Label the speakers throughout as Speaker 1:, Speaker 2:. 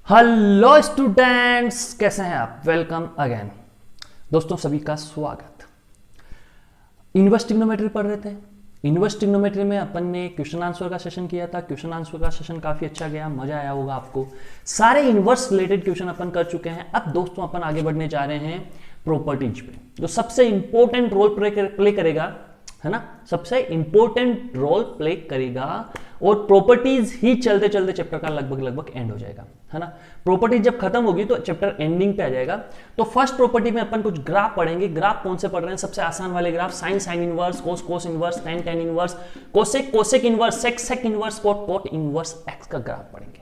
Speaker 1: Hello students, कैसे हैं आप? Welcome again. दोस्तों सभी का स्वागत। इनवर्स ट्रिग्नोमेट्री पढ़ रहे थे। इनवर्स ट्रिग्नोमेट्री में अपन ने क्वेश्चन आंसर का सेशन किया था। क्वेश्चन आंसर का सेशन काफी अच्छा गया, मजा आया होगा आपको। सारे इनवर्स रिलेटेड क्वेश्चन अपन कर चुके हैं। अब दोस्तों अपन आगे बढ़ने जा रहे हैं प्रॉपर्टीज पे, जो सबसे इंपॉर्टेंट रोल प्ले करेगा, है ना। सबसे इंपॉर्टेंट रोल प्ले करेगा और प्रॉपर्टीज ही चलते चलते चैप्टर का लगभग एंड हो जाएगा, है ना। प्रॉपर्टीज जब खत्म होगी तो चैप्टर एंडिंग पे आ जाएगा। तो फर्स्ट प्रॉपर्टी में अपन कुछ ग्राफ पढ़ेंगे। ग्राफ कौन से पढ़ रहे हैं? सबसे आसान वाले graph, sine sine inverse, cos cos inverse, tan tan inverse, cosec cosec inverse, sec sec inverse, cot cot inverse x का ग्राफ पढ़ेंगे।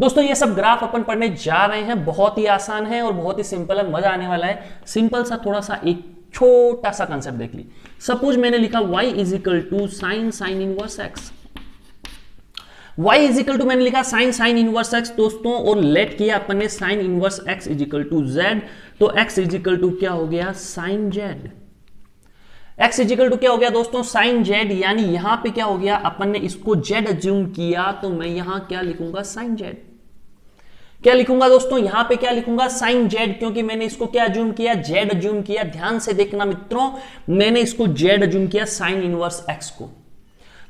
Speaker 1: दोस्तों ये सब ग्राफ अपन पढ़ने जा रहे हैं। बहुत ही आसान है और बहुत ही सिंपल है, मजा आने वाला है। सिंपल सा थोड़ा सा एक छोटा सा कंसेप्ट देख ली। सपोज मैंने लिखा y is equal to sine sine inverse x. y is equal to मैंने लिखा साइन साइन इनवर्स एक्स दोस्तों, और लेट किया अपन ने sine inverse x is equal to z। तो x इज इक्वल टू क्या हो गया? Sine z। x is equal to क्या हो गया दोस्तों? Sine z। यानी यहां पे क्या हो गया? अपन ने इसको z अज्यूम किया, तो मैं यहां क्या लिखूंगा? Sine z। क्या लिखूंगा दोस्तों? यहां पे क्या लिखूंगा? साइन z, क्योंकि मैंने इसको क्या अज्यूम किया? z अज्यूम किया। ध्यान से देखना मित्रों, मैंने इसको z अज्यूम किया साइन इनवर्स x को।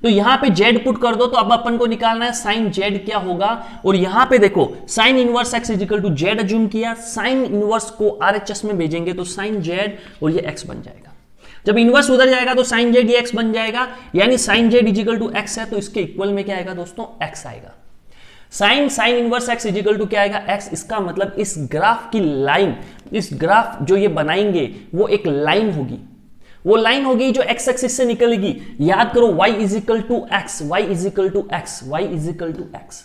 Speaker 1: तो यहां पे z पुट कर दो, तो अब अपन को निकालना है साइन z क्या होगा। और यहां पे देखो sine inverse x is equal to z assume किया, साइन इनवर्स को RHS में भेजेंगे तो साइन z और ये x बन जाएगा। जब इनवर्स उधर जाएगा तो साइन z ये x बन जाएगा, यानी sine z is equal to x है, तो इसके इक्वल में क्या आएगा दोस्तों? x आएगा। Sine sine inverse x is equal to क्या आएगा? x। इसका मतलब इस ग्राफ की लाइन, इस ग्राफ जो ये बनाएंगे वो एक लाइन होगी। वो लाइन होगी जो x एक्सिस से निकलेगी। याद करो y is equal to x, y is equal to x, y is equal to x।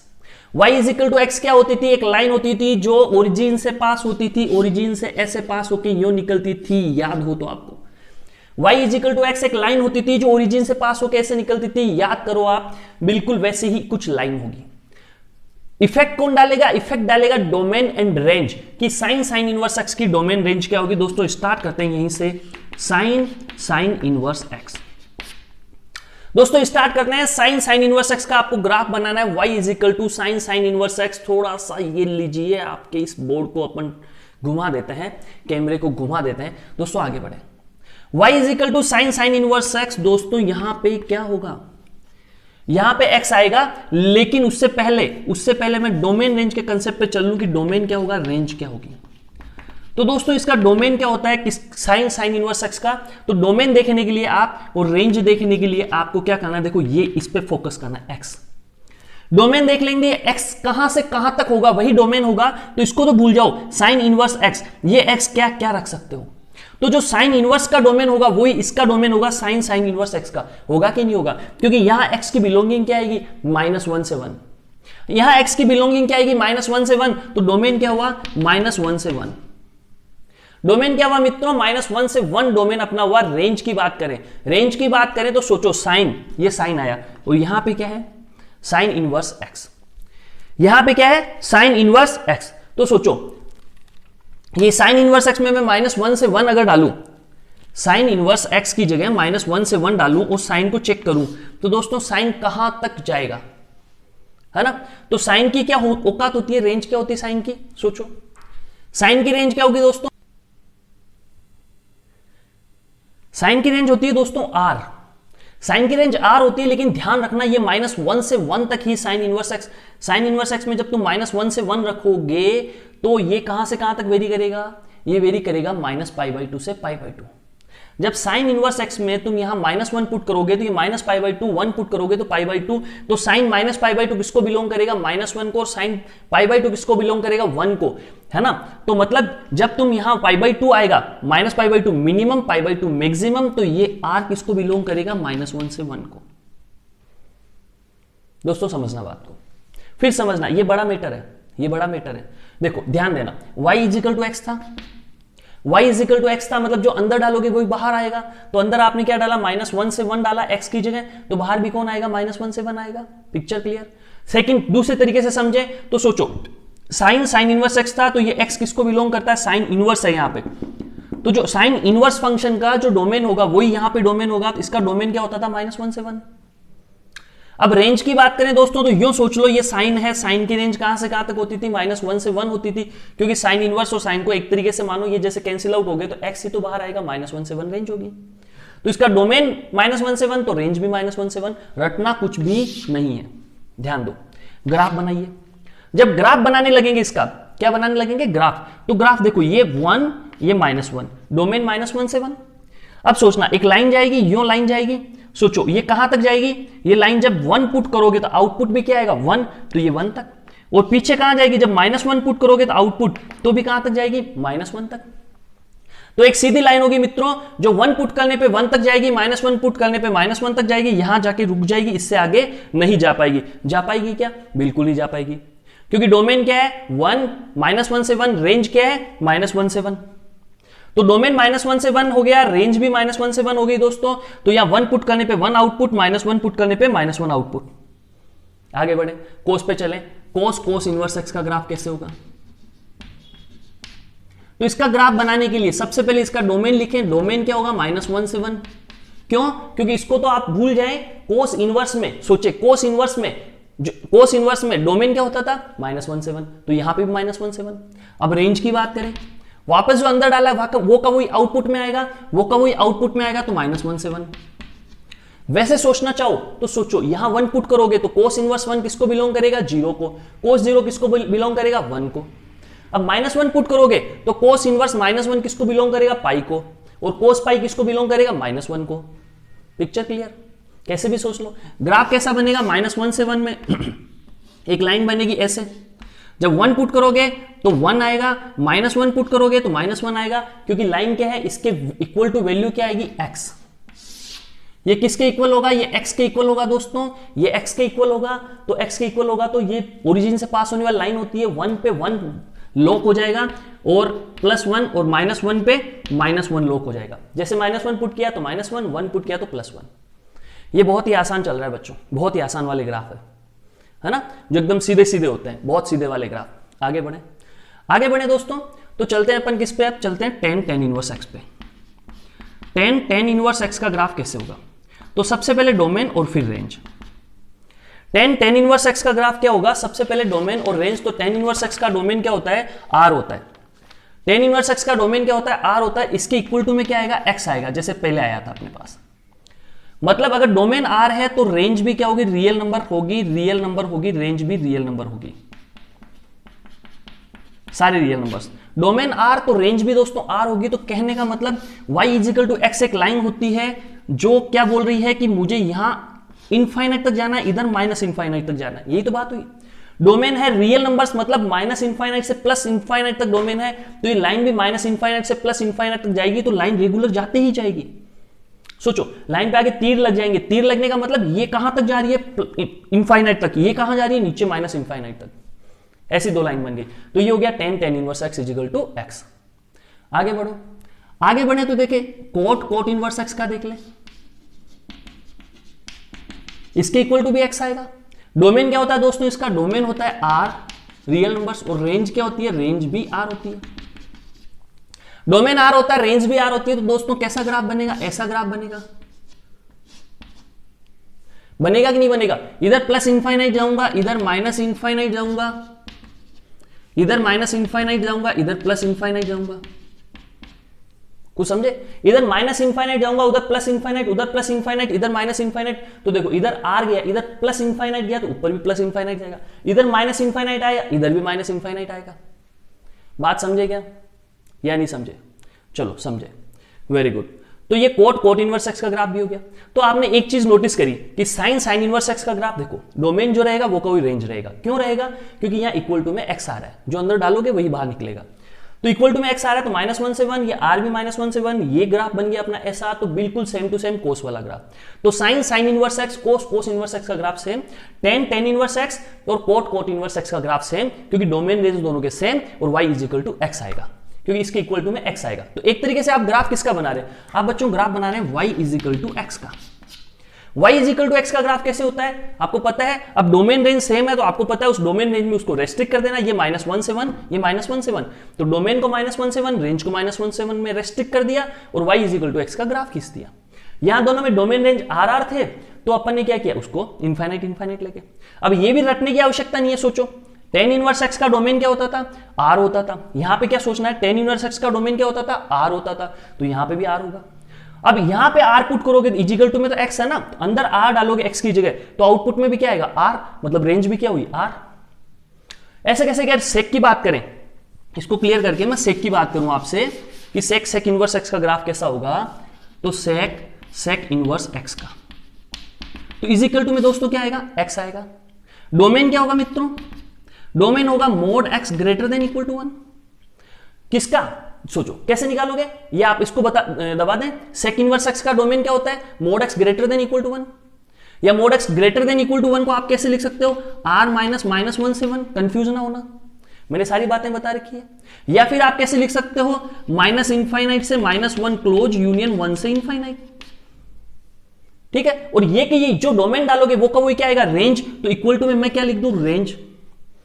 Speaker 1: y is equal to x क्या होती थी? एक लाइन होती थी जो ओरिजिन से पास होती थी, ओरिजिन से ऐसे पास होके यूं निकलती थी, याद हो तो आपको। y is equal to x एक लाइन होती थी जो ओरिजिन से पास होके ऐसे निकलती थी, याद करो आप। बिल्कुल वैसे ही कुछ लाइन होगी। इफेक्ट कौन डालेगा? इफेक्ट डालेगा डोमेन एंड रेंज कि साइन साइन इनवर्स एक्स की डोमेन रेंज क्या होगी। दोस्तों स्टार्ट करते हैं यहीं से, साइन साइन इनवर्स एक्स। दोस्तों स्टार्ट करते हैं साइन साइन इनवर्स एक्स का। आपको ग्राफ बनाना है y is equal to sine sine inverse x. थोड़ा सा ये लीजिए, आपके इस बोर्ड को अपन घुमा देते हैं, कैमरे को घुमा देते हैं। दोस्तों आगे बढ़े, y is equal to sine sine inverse x. दोस्तों यहां पे क्या होगा? यहां पे x आएगा, लेकिन उससे पहले मैं डोमेन रेंज के कंसेप्ट पे चल लूं कि डोमेन क्या होगा, रेंज क्या होगी। तो दोस्तों इसका डोमेन क्या होता है किस साइन साइन इनवर्स एक्स का? तो डोमेन देखने के लिए आप और रेंज देखने के लिए आपको क्या करना है? देखो ये इस पे फोकस करना है, x। डोमेन देख लेंगे, x कहां से कहां तक होगा वही डोमेन होगा, तो इसको तो भूल जाओ। साइन इनवर्स x, ये x क्या क्या रख सकते हो। तो जो साइन इनवर्स का डोमेन होगा वही इसका डोमेन होगा, साइन साइन इनवर्स x का। होगा कि नहीं होगा? क्योंकि यहां x की बिलोंगिंग क्या आएगी? -1 से 1। यहां x की बिलोंगिंग क्या आएगी? -1 से 1। तो डोमेन क्या हुआ? -1 से 1। डोमेन क्या हुआ मित्रों? -1 से 1 डोमेन अपना हुआ। रेंज की बात करें तो सोचो, साइन, ये साइन आया और यहां पे क्या है? Sine inverse x। यहां पे क्या है? Sine inverse x। तो सोचो ये साइन इनवर्स x में मैं -1 से 1 अगर डालूं, साइन इनवर्स x की जगह -1 से 1 डालूं और साइन को चेक करूं, तो दोस्तों साइन कहां तक जाएगा, है ना। तो साइन की क्या औकात होती है? रेंज क्या होती है साइन की? सोचो साइन की रेंज क्या होगी दोस्तों? साइन की रेंज होती है दोस्तों r। साइन की रेंज r होती है, लेकिन ध्यान रखना ये -1 से 1 तक ही sine inverse x। Sine inverse x में जब तुम -1 से 1 रखोगे तो ये कहां से कहां तक वेरी करेगा? ये वेरी करेगा -π/2 से π/2। जब साइन इनवर्स x में तुम यहां -1 पुट करोगे तो ये -π/2, 1 पुट करोगे तो π/2। तो साइन -π/2 किसको बिलोंग करेगा? -1 को। और साइन π/2 किसको बिलोंग करेगा? 1 को, है ना। तो मतलब जब तुम यहां π/2 आएगा, -π/2 मिनिमम, π/2 मैक्सिमम, तो ये r किसको बिलोंग करेगा? -1 से 1 को। दोस्तों समझना बात को, फिर समझना, ये बड़ा मैटर है, ये बड़ा मैटर है। देखो ध्यान देना, y is equal to x था, y is equal to x था, मतलब जो अंदर डालोगे वही बाहर आएगा। तो अंदर आपने क्या डाला? -1 से 1 डाला x की जगह, तो बाहर भी कौन आएगा? -1 से 1 आएगा। Picture clear? सेकंड, दूसरे तरीके से समझे तो सोचो, साइन साइन इनवर्स x था, तो ये x किसको बिलोंग करता है? साइन इनवर्स है यहां पे। तो जो साइन इनवर्स फंक्शन का जो डोमेन होगा वही यहां पे डोमेन होगा। इसका डोमेन क्या होता था? -1 से 1। अब रेंज की बात करें दोस्तों तो यूं सोच लो, ये साइन है, साइन की रेंज कहां से कहां तक होती थी, -1 से 1 होती थी, क्योंकि साइन इनवर्स और साइन को एक तरीके से मानो ये जैसे कैंसिल आउट हो गए तो एक्स ही तो बाहर आएगा, -1 से 1 रेंज होगी। तो इसका डोमेन -1 से 1 तो रेंज भी -1 से 1, रटना कुछ भी नहीं है। ध्यान दो, ग्राफ बनाइए। जब ग्राफ बनाने लगेंगे, इसका क्या बनाने लगेंगे, ग्राफ, तो ग्राफ देखो ये 1 ये -1, डोमेन -1 से 1। अब सोचना, एक लाइन जाएगी, यो लाइन जाएगी, सोचो ये कहां तक जाएगी, ये लाइन जब 1 पुट करोगे तो आउटपुट भी क्या आएगा 1, तो ये 1 तक। और पीछे कहां जाएगी, जब -1 पुट करोगे तो आउटपुट तो भी कहां तक जाएगी, -1 तक। तो एक सीधी लाइन होगी मित्रों, जो 1 पुट करने पे 1 तक जाएगी, -1 पुट करने पे -1 तक जाएगी, यहां जाके रुक जाएगी, इससे आगे नहीं जा पाएगी। जा पाएगी क्या, बिल्कुल नहीं जा पाएगी, क्योंकि डोमेन क्या है 1, -1 से 1, रेंज क्या है -1 से 1। तो डोमेन -1 से 1 हो गया, रेंज भी -1 से 1 हो गई दोस्तों। तो यहां 1 पुट करने पे 1 आउटपुट, -1 पुट करने पे -1 आउटपुट। आगे बढ़े, कोस पे चले, कोस इनवर्स एक्स का ग्राफ कैसे होगा। तो इसका ग्राफ बनाने के लिए सबसे पहले इसका डोमेन लिखें, डोमेन क्या होगा -1 से 1। क्यों, क्योंकि इसको तो आप भूल जाएं, कोस इनवर्स में सोचे, कोस इनवर्स में डोमेन क्या होता था -1 से 1, तो यहां पे भी -1 से 1। अब रेंज की बात करें, वापस जो अंदर डाला है वो का वही आउटपुट में आएगा, तो -1 से 1। वैसे सोचना चाहो तो सोचो, यहां 1 पुट करोगे तो कोस इनवर्स 1 किसको बिलोंग करेगा, 0 को, कोस 0 किसको बिलोंग करेगा, 1 को। अब -1 पुट करोगे तो कोस इनवर्स -1 किसको बिलोंग करेगा, पाई को, और कोस पाई किसको बिलोंग करेगा, -1 को। पिक्चर क्लियर, कैसे भी सोच लो। ग्राफ कैसा बनेगा, -1 से 1 में एक लाइन बनेगी ऐसे, जब 1 पुट करोगे तो 1 आएगा, -1 पुट करोगे तो -1 आएगा, क्योंकि लाइन क्या है, इसके इक्वल टू वैल्यू क्या आएगी, x। ये किसके इक्वल होगा, ये x के इक्वल होगा दोस्तों, ये x के इक्वल होगा। तो x के इक्वल होगा तो ये ओरिजिन से पास होने वाली लाइन होती है, 1 पे 1 लॉक हो जाएगा, और +1 और -1 पे -1 लॉक हो जाएगा। जैसे -1 पुट किया तो -1, 1 पुट किया तो +1। ये बहुत ही आसान चल रहा है बच्चों, बहुत ही आसान वाले ग्राफ है ना, जो एकदम सीधे सीधे होते हैं, बहुत सीधे वाले ग्राफ। आगे बढ़े दोस्तों, तो चलते हैं अपन किस पे, अब चलते हैं tan इनवर्स x पे। tan इनवर्स x का ग्राफ कैसे होगा, तो सबसे पहले डोमेन और फिर रेंज। tan इनवर्स x का ग्राफ क्या होगा, सबसे पहले डोमेन और रेंज। तो tan इनवर्स x का डोमेन क्या होता है, r होता है। tan इनवर्स x का डोमेन क्या होता है, r होता है। इसके इक्वल टू में क्या आएगा, x आएगा, जैसे पहले आया था अपने पास। मतलब अगर डोमेन r है तो रेंज भी क्या होगी, रियल नंबर होगी, रेंज भी रियल नंबर होगी, सारे रियल नंबर्स। डोमेन r तो रेंज भी दोस्तों r होगी। तो कहने का मतलब y = x एक लाइन होती है जो क्या बोल रही है कि मुझे यहां इनफाइनाइट तक जाना है, इधर -इनफाइनाइट तक जाना है, यही तो बात हुई। डोमेन है रियल नंबर्स, मतलब -इनफाइनाइट से +इनफाइनाइट तक डोमेन है, तो ये लाइन भी -इनफाइनाइट से +इनफाइनाइट तक जाएगी, तो लाइन रेगुलर जाते ही जाएगी। सोचो, लाइन पे आगे तीर लग जाएंगे, तीर लगने का मतलब ये कहां तक जा रही है, इनफाइनाइट तक, ये कहां जा रही है, नीचे -इनफाइनाइट तक। ऐसी दो लाइन बन गई, तो ये हो गया tan इनवर्स x = x। आगे बढ़े तो देखे कोट इनवर्स x का देख ले, इसके इक्वल टू भी x आएगा। डोमेन क्या होता है दोस्तों, इसका डोमेन होता है r, रियल नंबर्स, और रेंज क्या होती है, रेंज भी r होती है। डोमेन r होता है, रेंज भी r होती है, तो दोस्तों कैसा ग्राफ बनेगा, ऐसा ग्राफ बनेगा। बनेगा कि नहीं बनेगा, इधर +इनफाइनाइट जाऊंगा, इधर -इनफाइनाइट जाऊंगा, इधर -इनफाइनाइट जाऊंगा, इधर +इनफाइनाइट जाऊंगा। कुछ समझे, इधर -इनफाइनाइट जाऊंगा, उधर +इनफाइनाइट, उधर +इनफाइनाइट, इधर -इनफाइनाइट। तो देखो इधर r गया, इधर +इनफाइनाइट गया, तो ऊपर भी +इनफाइनाइट जाएगा। इधर -इनफाइनाइट आया, इधर भी -इनफाइनाइट आएगा। बात समझे क्या या नहीं समझे, चलो समझे, वेरी गुड। तो ये कोट इनवर्स x का ग्राफ भी हो गया। तो आपने एक चीज नोटिस करी कि साइन इनवर्स x का ग्राफ देखो, डोमेन जो रहेगा वो कोई रेंज रहेगा। क्यों रहेगा, क्योंकि यहाँ इक्वल टू में x आ रहा है, जो अंदर डालोगे वही बाहर निकलेगा। तो इक्वल टू में x आ रहा है, तो -1 से 1, ये r भी -1 से 1, ये ग्राफ बन गया अपना ऐसा। तो बिल्कुल सेम टू सेम कोस वाला ग्राफ। तो sign inverse x, cos inverse x का graph same, tan inverse x और कोट इनवर्स x का ग्राफ सेम, क्योंकि डोमेन रेंज दोनों के सेम, और y = x आएगा, क्योंकि इसके इक्वल टू में x आएगा। तो एक तरीके से आप ग्राफ किसका बना रहे हैं, आप बच्चों ग्राफ बना रहे हैं y = x का। y = x का ग्राफ कैसे होता है आपको पता है। अब डोमेन रेंज सेम है, तो आपको पता है उस डोमेन रेंज में उसको रेस्ट्रिक्ट कर देना। ये -1 से 1, ये -1 से 1, तो डोमेन को -1 से 1, रेंज को -1 से 1 में रेस्ट्रिक्ट कर दिया, और y = x का ग्राफ खींच दिया। यहां दोनों में डोमेन रेंज r थे, तो अपन ने क्या किया, उसको इनफाइनाइट इनफाइनाइट लेके। अब ये भी रटने की आवश्यकता नहीं है, सोचो tan इनवर्स x का डोमेन क्या होता था, r होता था। यहां पे क्या सोचना है, tan इनवर्स x का डोमेन क्या होता था, r होता था, तो यहां पे भी r होगा। अब यहां पे r पुट करोगे, इजिकल टू में तो x है ना, अंदर r डालोगे x की जगह, तो आउटपुट में भी क्या आएगा, r, मतलब रेंज भी क्या हुई, r। ऐसे कैसे क्या, सेक की बात करें, इसको क्लियर करके मैं सेक की बात करूं आपसे कि सेक इनवर्स x का ग्राफ कैसा होगा, तो सेक इनवर्स x का, तो इजिकल टू में दोस्तों क्या आएगा, x आएगा। डोमेन क्या होगा मित्रों, डोमेन होगा mod x greater than equal to 1। किसका, सोचो कैसे निकालोगे, ये आप इसको दबा दें, सेक इनवर्स x का डोमेन क्या होता है, mod x greater than equal to 1, या mod x greater than equal to 1 को आप कैसे लिख सकते हो, r माइनस माइनस 1 से 1, कंफ्यूज ना होना, मैंने सारी बातें बता रखी है। या फिर आप कैसे लिख सकते हो, माइनस इनफाइनाइट से -1 क्लोज यूनियन 1 से इनफाइनाइट, ठीक है। और ये कि ये जो डोमेन डालोगे वो का वही क्या आएगा, रेंज, तो इक्वल टू में मैं क्या लिख दूं, रेंज,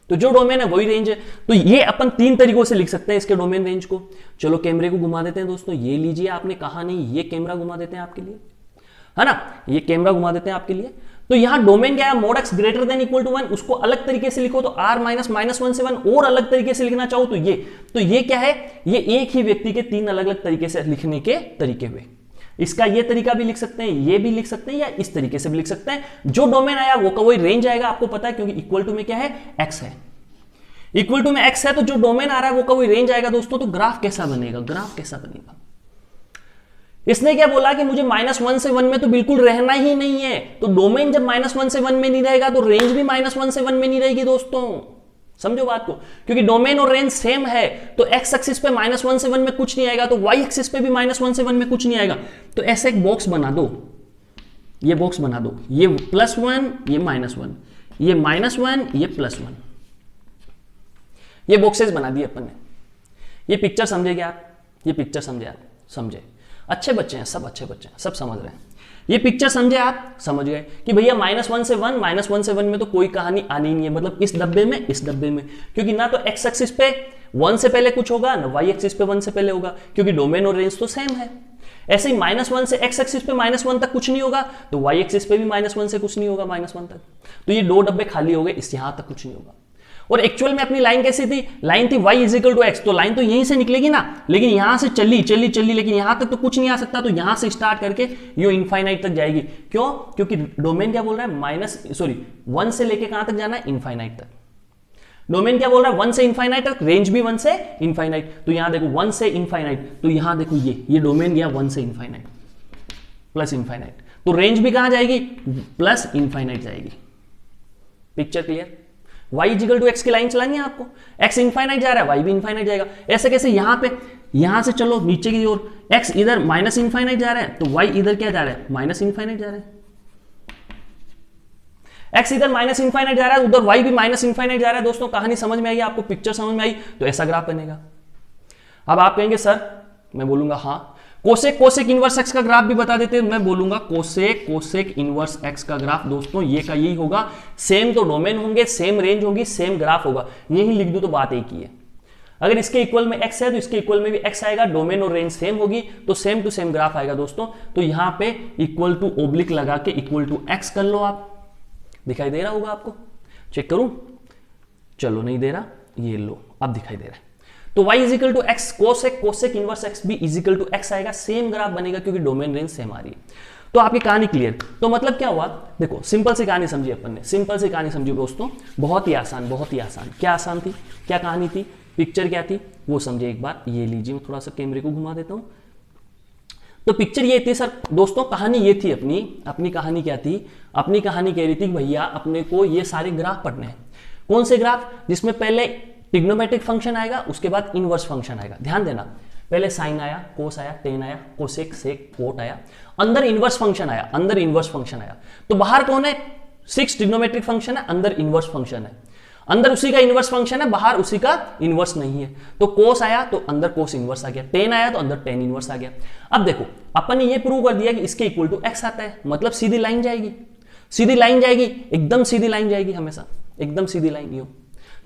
Speaker 1: तो जो डोमेन है वही रेंज है। तो ये अपन 3 तरीकों से लिख सकते हैं इसके डोमेन रेंज को। चलो कैमरे को घुमा देते हैं दोस्तों, ये लीजिए, आपने कहा नहीं, ये कैमरा घुमा देते हैं आपके लिए, है ना, ये कैमरा घुमा देते हैं आपके लिए। तो यहां डोमेन क्या है, mod x greater than equal to 1, उसको अलग तरीके से लिखो तो r माइनस माइनस 1 से 1, और अलग तरीके से लिखना चाहो तो ये क्या है, ये एक ही व्यक्ति के 3 अलग अलग तरीके से लिखने के तरीके हुए। इसका ये तरीका भी लिख सकते हैं, ये भी लिख सकते हैं, या इस तरीके से भी लिख सकते हैं। जो डोमेन आया वो का वही रेंज आएगा, आपको पता है, क्योंकि इक्वल टू में क्या है, x है, इक्वल टू में x है, तो जो डोमेन आ रहा है वो का वही रेंज आएगा दोस्तों। तो ग्राफ कैसा बनेगा, ग्राफ कैसा बनेगा, इसने क्या बोला कि मुझे -1 से 1 में तो बिल्कुल रहना ही नहीं है, तो डोमेन जब -1 से 1 में नहीं रहेगा तो रेंज भी -1 से 1 में नहीं रहेगी दोस्तों, समझो बात को, क्योंकि डोमेन और रेंज सेम है। तो x एक्सिस पे -1 से 1 में कुछ नहीं आएगा, तो y एक्सिस पे भी -1 से 1 में कुछ नहीं आएगा। तो ऐसे एक बॉक्स बना दो, ये बॉक्स बना दो, ये +1, ये -1, ये -1, ये +1, ये बॉक्सेस बना दिए अपन ने। ये पिक्चर समझे क्या आप, ये पिक्चर समझे आप, समझे, अच्छे बच्चे हैं, सब अच्छे बच्चे हैं, सब समझ रहे हैं। ये पिक्चर समझे आप, समझ गए कि भैया -1 से 1, -1 से 1 में तो कोई कहानी आनी नहीं है, मतलब इस डब्बे में, इस डब्बे में, क्योंकि ना तो x एक्सिस पे 1 से पहले कुछ होगा, ना y एक्सिस पे 1 से पहले होगा, क्योंकि डोमेन और रेंज तो सेम है। ऐसे ही -1 से x एक्सिस पे -1 तक कुछ नहीं होगा, तो y एक्सिस पे भी -1 से कुछ नहीं होगा, -1 तक, तो ये 2 डब्बे खाली हो गए, इस यहां तक कुछ नहीं होगा। और एक्चुअल में अपनी लाइन कैसी थी, लाइन थी y इजिकल टू x, तो लाइन तो यहीं से निकलेगी ना, लेकिन यहां से चली, लेकिन यहां तक तो कुछ नहीं आ सकता, तो यहां से स्टार्ट करके ये इनफाइनाइट तक जाएगी। क्यों, क्योंकि डोमेन क्या बोल रहा है, 1 से लेके कहां तक जाना है, इनफाइनाइट तक। डोमेन क्या बोल रहा है, 1 से इनफाइनाइट तक, रेंज भी 1 से इनफाइनाइट, तो यहां देखो 1 से इनफाइनाइट, तो यहां देखो ये डोमेन गया 1 से इनफाइनाइट प्लस इनफाइनाइट, तो रेंज भी कहां जाएगी, प्लस इनफाइनाइट जाएगी। Picture clear, y is equal to x की लाइन चलानी है आपको, x इनफाइनाइट जा रहा है, y भी इनफाइनाइट जाएगा। ऐसे कैसे, यहां पे, यहां से चलो नीचे की ओर, x इधर माइनस इनफाइनाइट जा रहा है, तो y इधर क्या जा रहा है, माइनस इनफाइनाइट जा रहा है। x इधर माइनस इनफाइनाइट जा रहा है, उधर y भी माइनस इनफाइनाइट जा रहा है। दोस्तों कहानी समझ में आई आपको, पिक्चर समझ में आई, तो ऐसा ग्राफ बनेगा। अब आप कहेंगे सर, मैं बोलूंगा हाँ, कोसेक इनवर्स x का ग्राफ भी बता देते हैं, मैं बोलूंगा कोसेक इनवर्स x का ग्राफ दोस्तों ये का यही होगा, सेम तो डोमेन होंगे, सेम रेंज होगी, सेम ग्राफ होगा, यही लिख दूं तो बात एक ही है। अगर इसके इक्वल में x है तो इसके इक्वल में भी x आएगा, डोमेन और रेंज सेम होगी, तो सेम टू सेम ग्राफ आएगा दोस्तों। तो यहां पे इक्वल टू ओब्लिक लगा के इक्वल टू x कर लो, आप दिखाई दे रहा होगा आपको, चेक करूं, चलो नहीं दे रहा, ये लो अब दिखाई दे रहा है। तो y is equal to x, cosec inverse x भी इजिकल टू x आएगा, सेम ग्राफ बनेगा, क्योंकि डोमेन रेंज सेम आ रही है। तो आपकी कहानी क्लियर। तो मतलब क्या हुआ, देखो सिंपल सी कहानी समझी अपन ने, सिंपल सी कहानी समझी दोस्तों, बहुत ही आसान, बहुत ही आसान। क्या आसान थी, क्या कहानी थी, पिक्चर क्या थी वो समझे एक बार। ये लीजिए, मैं थोड़ा सा कैमरे को घुमा देता हूं। तो पिक्चर ये थी सर दोस्तों, कहानी ये थी अपनी कहानी क्या थी, अपनी कहानी कह रही थी भैया अपने को ये सारे ग्राफ पढ़ने हैं। कौन से ग्राफ, जिसमें पहले ट्रिग्नोमेट्रिक फंक्शन आएगा, उसके बाद इनवर्स फंक्शन आएगा। ध्यान देना, पहले साइन आया, कोस आया, टेन आया, कोसेक, सेक, कोट आया, अंदर इनवर्स फंक्शन आया, अंदर इनवर्स फंक्शन आया। तो बाहर कौन है, 6 ट्रिग्नोमेट्रिक फंक्शन है, अंदर इनवर्स फंक्शन है, अंदर उसी का इनवर्स फंक्शन है, बाहर उसी का इनवर्स नहीं है। तो कोस आया तो अंदर कोस इनवर्स आ गया, टेन आया तो अंदर टेन इनवर्स आ गया। अब देखो अपन ने ये प्रूव कर दिया कि इसके इक्वल टू एक्स आता है, मतलब सीधी लाइन जाएगी, सीधी लाइन जाएगी, एकदम सीधी लाइन जाएगी, हमेशा एकदम सीधी लाइन। यूं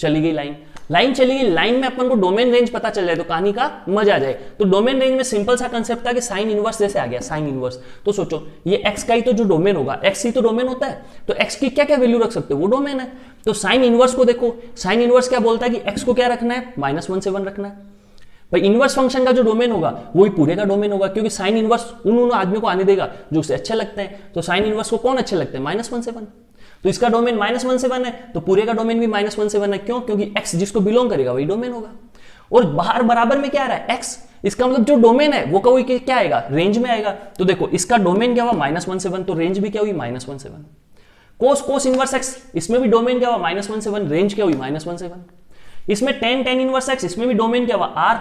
Speaker 1: चली गई लाइन, लाइन चली गई, लाइन में अपन को डोमेन रेंज पता चल जाए तो कहानी का मजा आ जाए। तो डोमेन रेंज में सिंपल सा कंसेप्ट था कि साइन इनवर्स जैसे आ गया, साइन इनवर्स। तो सोचो ये x का ही तो जो डोमेन होगा, x ही तो डोमेन होता है, तो x की क्या क्या वैल्यू रख सकते हो, वो डोमेन है। तो साइन इनवर्स को देखो, साइन इनवर्स क्या बोलता है कि x को क्या रखना है, -1 से 1 रखना है। भाई इनवर्स फंक्शन का जो डोमेन होगा वही पूरे का डोमेन होगा, क्योंकि साइन इनवर्स उन आदमियों को आने देगा जो उसे अच्छे लगते हैं। तो साइन इनवर्स को कौन अच्छे लगते हैं, -1 से 1। तो इसका डोमेन -1 से 1 है, तो पूरे का डोमेन भी -1 से 1 है। क्यों? क्योंकि x जिसको बिलोंग करेगा वही डोमेन होगा। और बाहर बराबर में क्या आ रहा है, x, इसका मतलब जो डोमेन है वो कोई क्या आएगा, रेंज में आएगा। तो देखो इसका डोमेन क्या हुआ, -1 से 1, तो रेंज भी क्या हुई, -1 से 1। कोस इनवर्स x, इसमें भी डोमेन क्या हुआ, -1 से 1, रेंज क्या हुई, -1 से 1। इसमें टेन इनवर्स x, इसमें भी डोमेन क्या हुआ, r।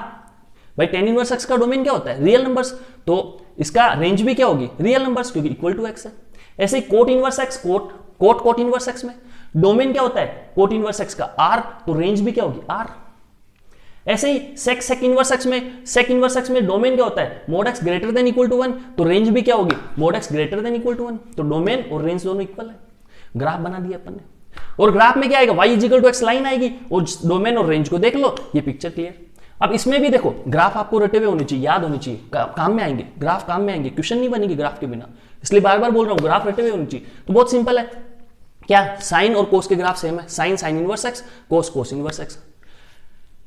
Speaker 1: भाई टेन इनवर्स x का डोमेन क्या होता है, रियल नंबर्स, तो इसका रेंज भी क्या होगी, रियल नंबर्स, क्योंकि इक्वल टू x है। ऐसे ही cot inverse x, cot inverse x में डोमेन क्या होता है, कोट इनवर्स x का r, तो रेंज भी क्या होगी, r। ऐसे ही सेक इनवर्स x में, सेक इनवर्स x में डोमेन क्या होता है, mod x greater than equal to 1, तो रेंज भी क्या होगी, mod x greater than equal to 1। तो डोमेन और रेंज दोनों इक्वल है। ग्राफ बना दिया अपन ने, और ग्राफ में क्या आएगा, y equal to x line आएगी, और डोमेन और रेंज को देख लो, ये पिक्चर क्लियर। अब इसमें भी देखो ग्राफ आपको रटे हुए होने चाहिए, याद होनी चाहिए, काम में आएंगे ग्राफ, काम में आएंगे, क्वेश्चन नहीं बनेगी ग्राफ के बिना, इसलिए बार बार बोल रहा हूं ग्राफ रटे हुए होने चाहिए। तो बहुत सिंपल है, क्या साइन और कोस के ग्राफ सेम है, sine inverse x, cos inverse x।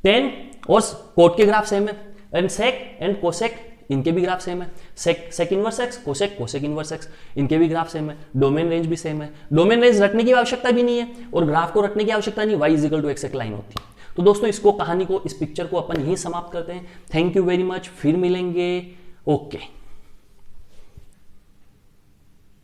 Speaker 1: Tan और कोट के ग्राफ सेम है, एंड सेक एंड कोसेक इनके भी ग्राफ सेम है। Sec inverse x, cosec inverse x, इनके भी ग्राफ सेम है। डोमेन रेंज भी सेम है, डोमेन रेंज रखने की आवश्यकता भी नहीं है, और ग्राफ को रखने की आवश्यकता नहीं, y इक्वल टू x एक लाइन होती है। तो दोस्तों इसको, कहानी को, इस पिक्चर को अपन यहीं समाप्त करते हैं। थैंक यू वेरी मच, फिर मिलेंगे, ओके।